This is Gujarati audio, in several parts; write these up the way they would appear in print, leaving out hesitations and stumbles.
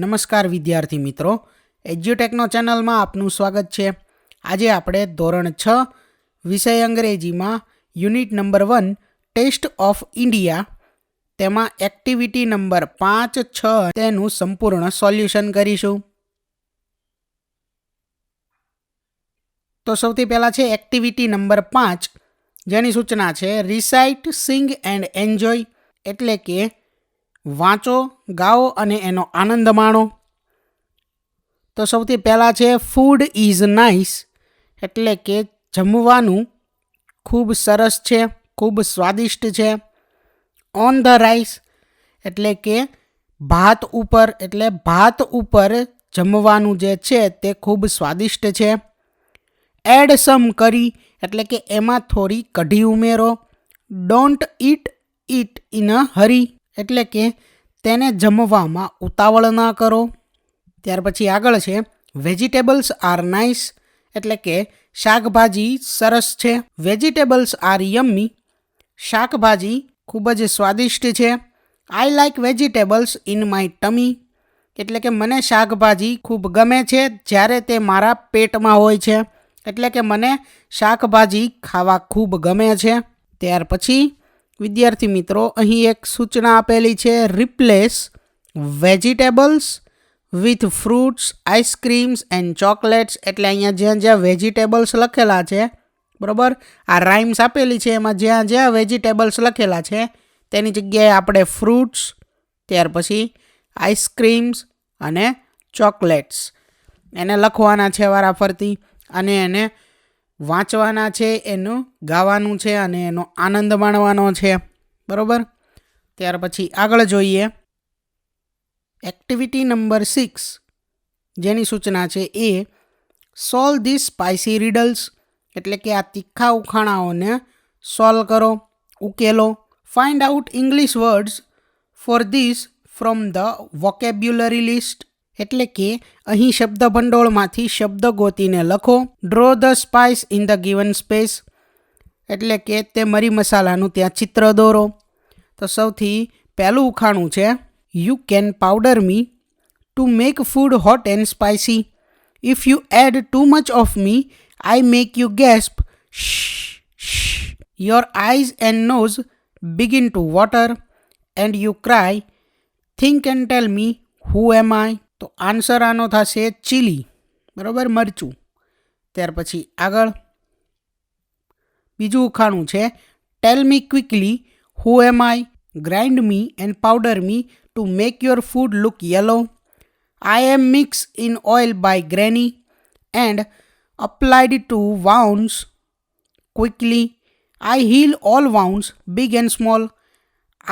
નમસ્કાર વિદ્યાર્થી મિત્રો, એજ્યુટેકનો ચેનલમાં આપનું સ્વાગત છે. આજે આપણે ધોરણ 6 વિષય અંગ્રેજીમાં unit number 1 taste of India તેમાં એક્ટિવિટી નંબર 5, 6 તેનું સંપૂર્ણ સોલ્યુશન કરીશું. તો સૌથી પહેલાં છે એક્ટિવિટી નંબર 5, જેની સૂચના છે રિસાઇટ, સિંગ એન્ડ એન્જોય, એટલે કે વાંચો, ગાઓ અને એનો આનંદ માણો. તો સૌથી પહેલાં છે ફૂડ ઇઝ નાઇસ, એટલે કે જમવાનું ખૂબ સરસ છે, ખૂબ સ્વાદિષ્ટ છે. ઓન ધ રાઈસ, એટલે કે ભાત ઉપર જમવાનું જે છે તે ખૂબ સ્વાદિષ્ટ છે. એડ સમ કરી, એટલે કે એમાં થોડી કઢી ઉમેરો. ડોન્ટ ઇટ ઇન અ હરી, એટલે કે તેને જમવામાં ઉતાવળ ના કરો. ત્યાર પછી આગળ છે વેજીટેબલ્સ આર નાઇસ, એટલે કે શાકભાજી સરસ છે. વેજીટેબલ્સ આર યમ્મી, શાકભાજી ખૂબ જ સ્વાદિષ્ટ છે. I like vegetables in my ટમી, એટલે કે મને શાકભાજી ખૂબ ગમે છે જ્યારે તે મારા પેટમાં હોય છે, એટલે કે મને શાકભાજી ખાવા ખૂબ ગમે છે. ત્યાર પછી વિદ્યાર્થી મિત્રો, અહીં એક સૂચના આપેલી છે replace vegetables with fruits, ice creams and chocolates, એટલે અહીંયા જ્યાં વેજીટેબલ્સ લખેલા છે, બરાબર, આ રાઇમ્સ આપેલી છે, એમાં જ્યાં વેજીટેબલ્સ લખેલા છે તેની જગ્યાએ આપણે ફ્રૂટ્સ, ત્યાર પછી આઈસ્ક્રીમ્સ અને ચોકલેટ્સ એને લખવાના છે વારાફરતી, અને એને વાંચવાના છે, એનું ગાવાનું છે અને એનો આનંદ માણવાનો છે, બરાબર. ત્યાર પછી આગળ જોઈએ એક્ટિવિટી નંબર 6, જેની સૂચના છે એ સોલ્વ ધીસ સ્પાઇસી રીડલ્સ, એટલે કે આ તીખા ઉખાણાઓને સોલ્વ કરો, ઉકેલો. Find out English words for this from the vocabulary list, એટલે કે અહીં શબ્દ ભંડોળમાંથી શબ્દ ગોતીને લખો. Draw the spice in the given space, એટલે કે તે મરી મસાલાનું ત્યાં ચિત્ર દોરો. તો સૌથી પહેલું ઉખાણું છે you can powder me to make food hot and spicy. If you add too much of me I make you gasp. Your eyes and nose begin to water and you cry. Think and tell me who am I. તો આન્સર આનો થશે ચીલી, બરાબર, મરચું. ત્યાર પછી આગળ બીજું ઉખાણું છે tell me quickly who am I. Grind me and powder me to make your food look yellow. I am mix in oil by granny and applied to wounds quickly. I heal all wounds big and small.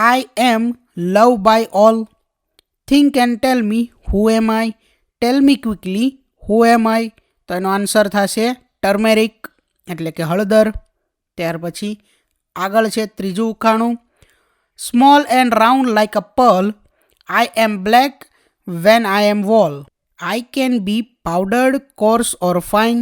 I am love by all. Think and tell me who am I. Tell me quickly who am I. તો એનો આન્સર થશે ટર્મેરિક, એટલે કે હળદર. ત્યાર પછી આગળ છે ત્રીજું ઉખાણું small and round like a pearl. I am black when I am whole. I can be powdered, coarse or fine.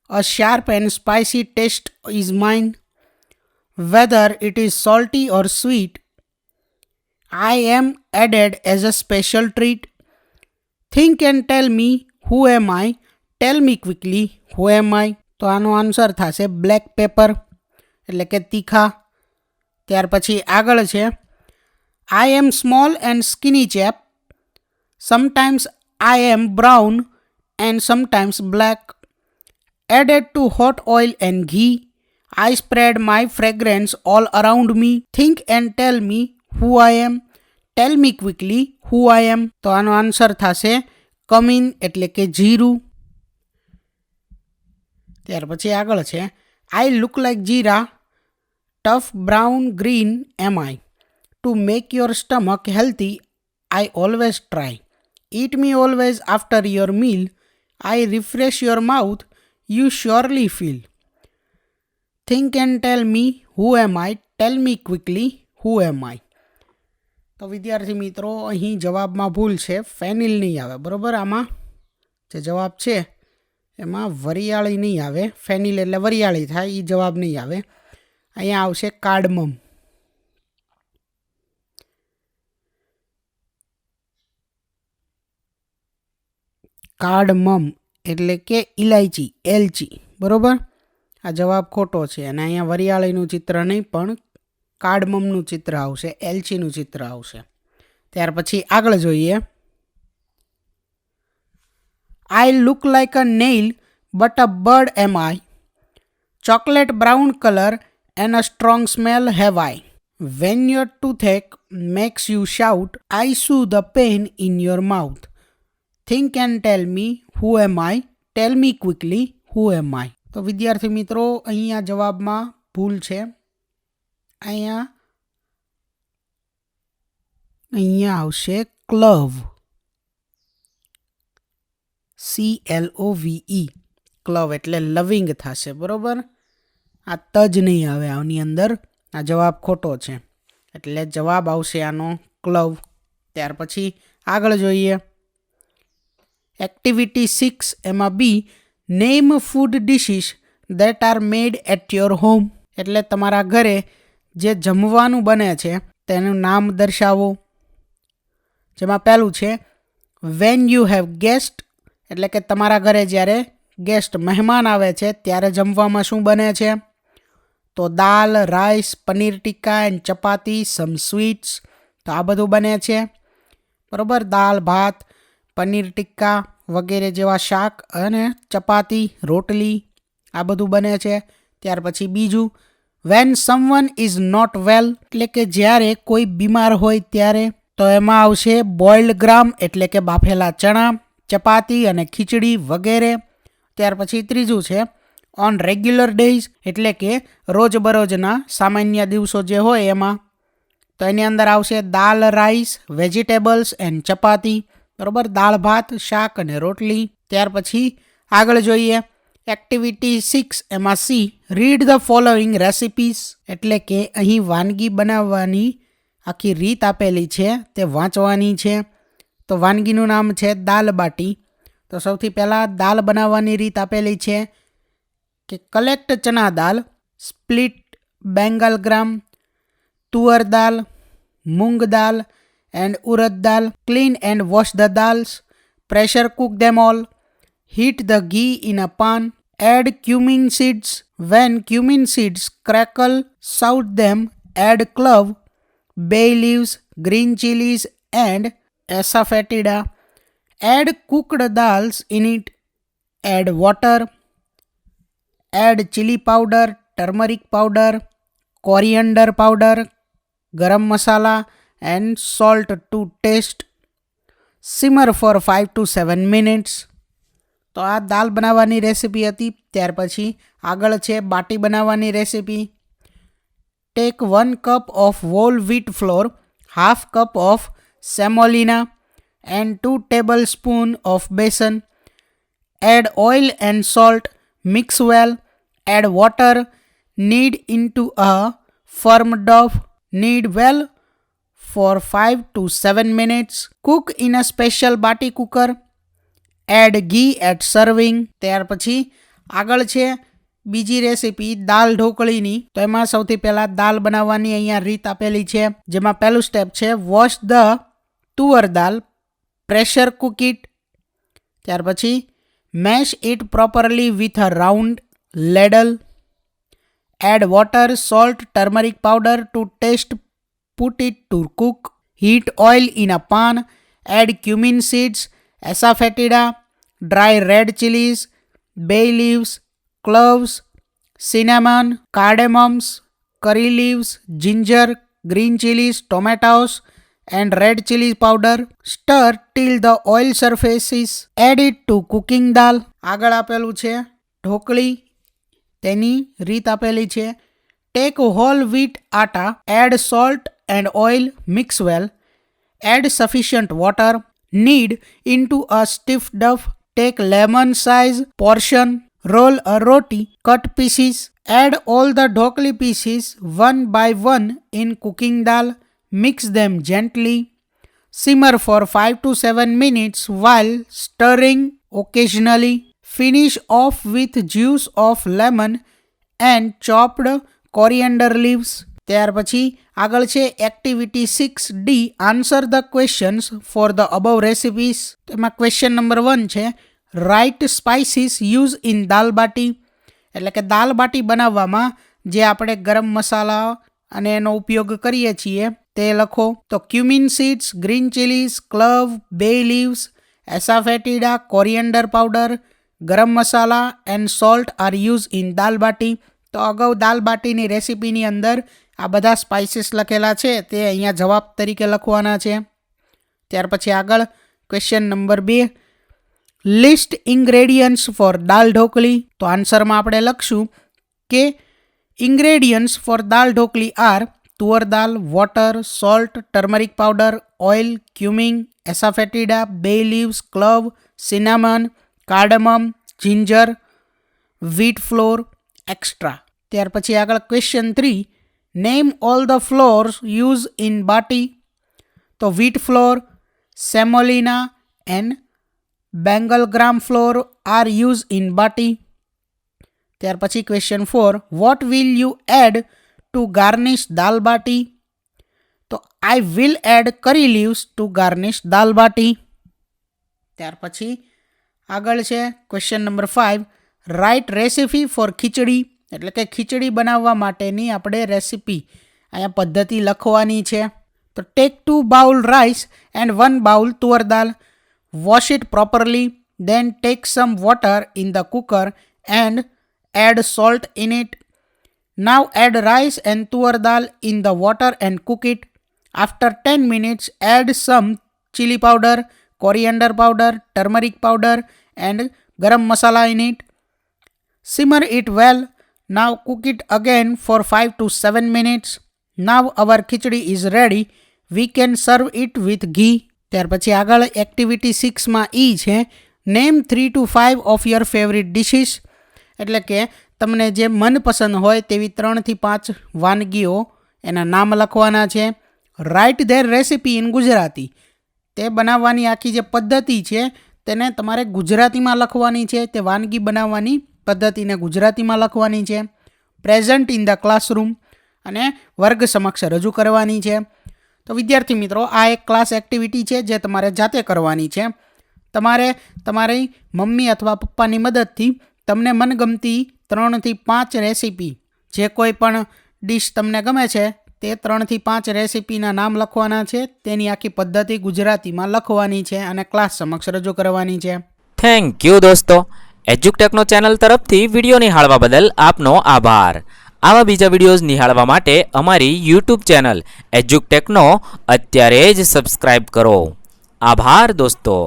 A sharp and spicy taste is mine. Whether it is salty or sweet. I am added as a special treat. Think and tell me who am I. Tell me quickly who am I. તો આનો આન્સર થશે બ્લેક પેપર, એટલે કે તીખા. ત્યાર પછી આગળ છે I am small and skinny chap. Sometimes I am brown and sometimes black. Added to hot oil and ghee. I spread my fragrance all around me. Think and tell me who I am. Tell me quickly who I am. તો આનો આન્સર થશે કમીન, એટલે કે જીરું. ત્યાર પછી આગળ છે I look like jeera. Tough brown green am I. To make your stomach healthy I always try. Eat me always after your meal. I refresh your mouth. You surely feel. Think and tell me who am I. Tell me quickly who am I. તો વિદ્યાર્થી મિત્રો, અહીં જવાબમાં ભૂલ છે, ફેનિલ નહીં આવે, બરાબર. આમાં જે જવાબ છે એમાં વરિયાળી નહીં આવે, ફેનિલ એટલે વરિયાળી થાય, એ જવાબ નહીં આવે. અહીંયા આવશે કાર્ડમમ. કાર્ડમમ એટલે કે ઇલાયચી, એલચી. બરોબર, આ જવાબ ખોટો છે. અને અહીંયા વરિયાળીનું ચિત્ર નહીં પણ કાર્ડમમનું ચિત્ર આવશે, એલચીનું ચિત્ર આવશે. ત્યાર પછી આગળ જોઈએ. I look like a nail but a bird am I. Chocolate brown colour and a strong smell have I. When your toothache makes you shout, I soothe the pain in your mouth. Think and tell me, who am I? Tell me quickly, who am I? તો વિદ્યાર્થી મિત્રો, અહીંયા જવાબમાં ભૂલ છે. અહીંયા આવશે ક્લવ, CLOVE, ક્લવ એટલે લવિંગ થશે. બરોબર, આ તજ નહીં આવે આની અંદર. આ જવાબ ખોટો છે, એટલે જવાબ આવશે આનો ક્લવ. ત્યાર પછી આગળ જોઈએ. એક્ટિવિટી 6 એમાં B, name food dishes that are made at your home. એટલે તમારા ઘરે જે જમવાનું બને છે તેનું નામ દર્શાવો. જેમાં પહેલું છે વેન યુ હેવ ગેસ્ટ, એટલે કે તમારા ઘરે જ્યારે ગેસ્ટ મહેમાન આવે છે ત્યારે જમવામાં શું બને છે? તો dal, rice, paneer tikka and chapati, some sweets. તો આ બધું બને છે. બરોબર, દાલ, ભાત, પનીર ટિક્કા વગેરે જેવા શાક અને ચપાતી, રોટલી, આ બધું બને છે. ત્યાર પછી બીજું, when someone is not well, એટલે કે જ્યારે કોઈ બીમાર હોય ત્યારે. તો એમાં આવશે બોઇલ્ડ ગ્રામ એટલે કે બાફેલા ચણા, ચપાતી અને ખીચડી વગેરે. ત્યાર પછી ત્રીજું છે ઓન રેગ્યુલર ડેઝ, એટલે કે રોજબરોજના સામાન્ય દિવસો જે હોય એમાં. તો એની અંદર આવશે દાલ, રાઈસ, વેજીટેબલ્સ એન્ડ ચપાતી. બરોબર, દાળ, ભાત, શાક અને રોટલી. ત્યાર પછી આગળ જોઈએ. એક્ટિવિટી 6 એમાં C, read the following recipes, એટલે કે અહીં વાનગી બનાવવાની આખી રીત આપેલી છે તે વાંચવાની છે. તો વાનગીનું નામ છે દાલ બાટી. તો સૌથી પહેલાં દાલ બનાવવાની રીત આપેલી છે કે collect chana dal, split bengal gram, toor dal, moong dal and urad dal. Clean and wash the dals, pressure cook them all, heat the ghee in a pan, add cumin seeds. When cumin seeds crackle, saute them, add clove, bay leaves, green chilies and asafoetida. Add cooked dals in it, add water, add chili powder, turmeric powder, coriander powder, garam masala and salt to taste. Simmer for 5 to 7 minutes. તો આ દાલ બનાવવાની રેસીપી હતી. ત્યાર પછી આગળ છે બાટી બનાવવાની recipe. Take 1 cup of whole wheat flour, half cup of semolina and 2 tablespoons of besan. Add oil and salt, mix well, add water, knead into a firm dough, knead well for 5 to 7 minutes. Cook in a special baati cooker. Add ghee at serving. ત્યાર પછી આગળ છે બીજી રેસીપી દાલ ઢોકળીની. તો એમાં સૌથી પહેલાં દાલ બનાવવાની અહીંયા રીત આપેલી છે. જેમાં પહેલું સ્ટેપ છે wash the toor dal, pressure cook it. ત્યાર પછી mash it properly with a round ladle. Add water, salt, turmeric powder to taste, put it to cook. Heat oil in a pan, add cumin seeds, asafoetida, dry red chilies, bay leaves, cloves, cinnamon, cardamoms, curry leaves, ginger, green chilies, tomatoes and red chili powder. Stir till the oil surfaces. Add it to cooking dal. આગળ આપેલું છે ઢોકળી, તેની રીત આપેલી છે. Take whole wheat atta, add salt and oil, mix well, add sufficient water, knead into a stiff dough. Take lemon size portion, roll a roti, cut pieces, add all the dhokli pieces one by one in cooking dal, mix them gently, simmer for 5 to 7 minutes while stirring occasionally. Finish off with juice of lemon and chopped coriander leaves. ત્યાર પછી આગળ છે activity 6D, answer the questions for the above recipes. તેમાં ક્વેશ્ચન નંબર 1 છે right spices use in dal બાટી, એટલે કે દાલ બાટી બનાવવામાં જે આપણે ગરમ મસાલા અને એનો ઉપયોગ કરીએ છીએ તે લખો. તો cumin seeds, green chillies, clove, bay leaves, asafoetida, coriander powder, garam masala and salt are use in dal baati. તો અગાઉ દાલ બાટીની રેસીપીની અંદર આ બધા સ્પાઇસીસ લખેલા છે તે અહીંયા જવાબ તરીકે લખવાના છે. ત્યાર પછી આગળ question number 2, list ingredients for dal dhokli. તો આન્સરમાં આપણે લખશું કે ingredients for dal dhokli are toor dal, water, salt, turmeric powder, oil, cumin, asafoetida, bay leaves, clove, cinnamon, cardamom, ginger, wheat flour, extra. ત્યાર પછી આગળ question 3, name all the flours use in baati. તો wheat flour, semolina and bengal gram flour are use in baati. ત્યાર પછી question 4, what will you add to garnish dal baati. તો I will add curry leaves to garnish dal baati. ત્યાર પછી આગળ છે question number 5, write recipe for khichdi, એટલે કે ખીચડી બનાવવા માટેની આપણે રેસીપી અહીંયા પદ્ધતિ લખવાની છે. તો take 2 bowl rice and 1 bowl toor dal, wash it properly, then take some water in the cooker and add salt in it. Now add rice and tuar dal in the water and cook it. After 10 minutes, add some chili powder, coriander powder, turmeric powder and garam masala in it. Simmer it well. Now cook it again for 5 to 7 minutes. Now our khichdi is ready. We can serve it with ghee. ત્યાર પછી આગળ એક્ટિવિટી 6માં ઈ છે, name 3 to 5 of your favourite dishes, એટલે કે તમને જે મનપસંદ હોય તેવી 3 થી 5 વાનગીઓ એના નામ લખવાના છે. Write their recipe in Gujarati, તે બનાવવાની આખી જે પદ્ધતિ છે તેને તમારે ગુજરાતીમાં લખવાની છે, તે વાનગી બનાવવાની પદ્ધતિને ગુજરાતીમાં લખવાની છે. પ્રેઝન્ટ ઇન ધ ક્લાસરૂમ, અને વર્ગ સમક્ષ રજૂ કરવાની છે. તો વિદ્યાર્થી મિત્રો, આ એક ક્લાસ એક્ટિવિટી છે જે તમારે જાતે કરવાની છે. તમારે તમારી મમ્મી અથવા પપ્પાની મદદથી તમને મનગમતી 3 થી 5 રેસીપી, જે કોઈ પણ ડિશ તમને ગમે છે તે 3 થી 5 રેસીપીના નામ લખવાના છે, તેની આખી પદ્ધતિ ગુજરાતીમાં લખવાની છે અને ક્લાસ સમક્ષ રજૂ કરવાની છે. થેન્ક યુ દોસ્તો. એજ્યુકટેકનો ચેનલ તરફથી વિડીયો નિહાળવા બદલ આપનો આભાર. આવા બીજા વિડીયોઝ નિહાળવા માટે અમારી યુટ્યુબ ચેનલ એજ્યુકટેકનો અત્યારે જ સબસ્ક્રાઇબ કરો. આભાર દોસ્તો.